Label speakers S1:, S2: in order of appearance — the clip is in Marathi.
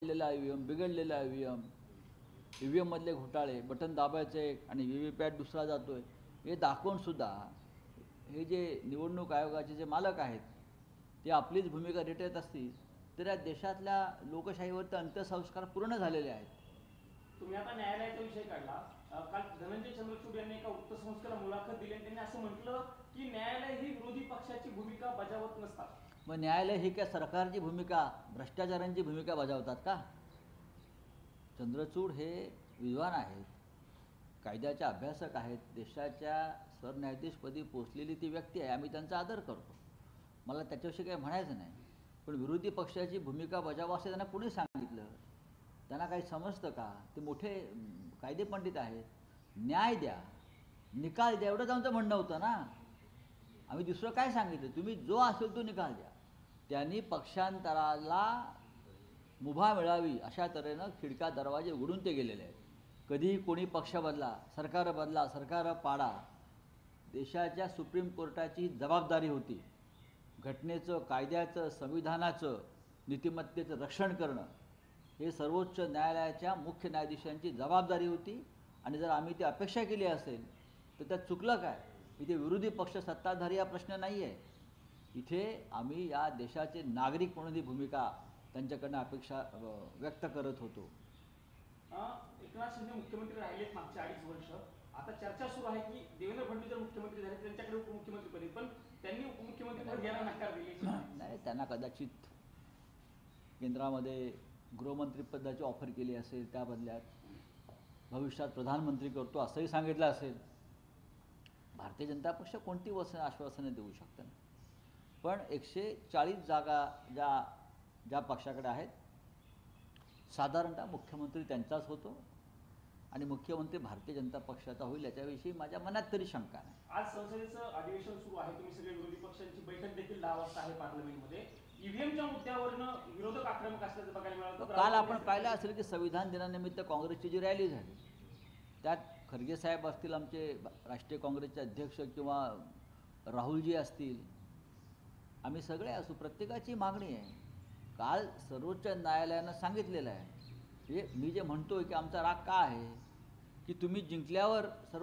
S1: बिघडलेला ईव्हीएम मधले घोटाळे, बटन दाबायचे आणि व्हीव्हीपॅट दुसरा जातोय हे दाखवून सुद्धा हे जे निवडणूक आयोगाचे जे मालक आहेत ते आपलीच भूमिका रेटत असतील तर या देशातल्या लोकशाहीवर अंत्यसंस्कार पूर्ण झालेले आहेत.
S2: तुम्ही आता न्यायालयाचा विषय काढला. काल धनंजय चंद्रचूड यांनी एका वृत्तसंस्थेला मुलाखत दिली आणि त्यांनी असं म्हटलं की न्यायालय ही विरोधी पक्षाची भूमिका बजावत नसतात.
S1: मग न्यायालय ही काय सरकारची भूमिका, भ्रष्टाचारांची भूमिका बजावतात का? चंद्रचूड हे विद्वान आहेत, कायद्याचे अभ्यासक आहेत, देशाच्या सरन्यायाधीशपदी पोचलेली ती व्यक्ती आहे. आम्ही त्यांचा आदर करतो, मला त्याच्याविषयी काही म्हणायचं नाही. पण विरोधी पक्षाची भूमिका बजावा असं त्यांना कुणी सांगितलं? त्यांना काही समजतं का? ते मोठे कायदेपंडित आहेत. न्याय द्या, निकाल द्या, एवढंच आमचं म्हणणं होतं ना. आम्ही दुसरं काय सांगितलं? तुम्ही जो असेल तो निकाल द्या. त्यांनी पक्षांतराला मुभा मिळावी अशा तऱ्हेनं खिडका दरवाजे उघडून ते गेलेले आहेत. कधीही कोणी पक्ष बदला, सरकार पाडा, देशाच्या सुप्रीम कोर्टाची जबाबदारी होती घटनेचं, कायद्याचं, संविधानाचं, नीतिमत्तेचं रक्षण करणं. हे सर्वोच्च न्यायालयाच्या मुख्य न्यायाधीशांची जबाबदारी होती. आणि जर आम्ही ती अपेक्षा केली असेल तर त्यात चुकलं काय? इथे विरोधी पक्ष सत्ताधारी हा प्रश्न नाही आहे. इथे आम्ही या देशाचे नागरिक म्हणून ही भूमिका त्यांच्याकडनं अपेक्षा व्यक्त करत होतो.
S2: एकनाथ शिंदे मुख्यमंत्री राहिलेत मागच्या 2.5 वर्ष. आता चर्चा सुरू आहे की देवेंद्र फडणवीस जर मुख्यमंत्री झाले त्यांच्याकडे उपमुख्यमंत्रीपदी, पण त्यांनी उपमुख्यमंत्रीपद घ्यायला नकार दिली
S1: नाही. त्यांना कदाचित केंद्रामध्ये गृहमंत्रीपदाची ऑफर केली असेल, त्या बदल्यात भविष्यात प्रधानमंत्री करतो असंही सांगितलं असेल. भारतीय जनता पक्ष कोणती आश्वासनं देऊ शकतं, पण 140 जागा ज्या पक्षाकडे आहेत साधारणतः मुख्यमंत्री त्यांचाच होतो आणि मुख्यमंत्री भारतीय जनता पक्षाचा होईल याच्याविषयी माझ्या मनात तरी शंका नाही.
S2: आज संसदेचं अधिवेशन सुरू आहे. तुम्ही सगळे विरोधी पक्षांची बैठक देखील 10 वाजता आहे पार्लमेंटमध्ये. ईव्हीएमच्या मुद्द्यावरनं विरोधक आक्रमक असल्याचं बघायला मिळालं.
S1: काल आपण पाहिलं असेल की संविधान दिनानिमित्त काँग्रेसची जी रॅली झाली त्यात खरगे साहेब असतील, आमचे राष्ट्रीय काँग्रेसचे अध्यक्ष, किंवा राहुलजी असतील, आम्ही सगळे असू, प्रत्येकाची मागणी आहे. काल सर्वोच्च न्यायालयानं सांगितलेलं आहे, हे मी जे म्हणतोय की आमचा राग का आहे की तुम्ही जिंकल्यावर सर्व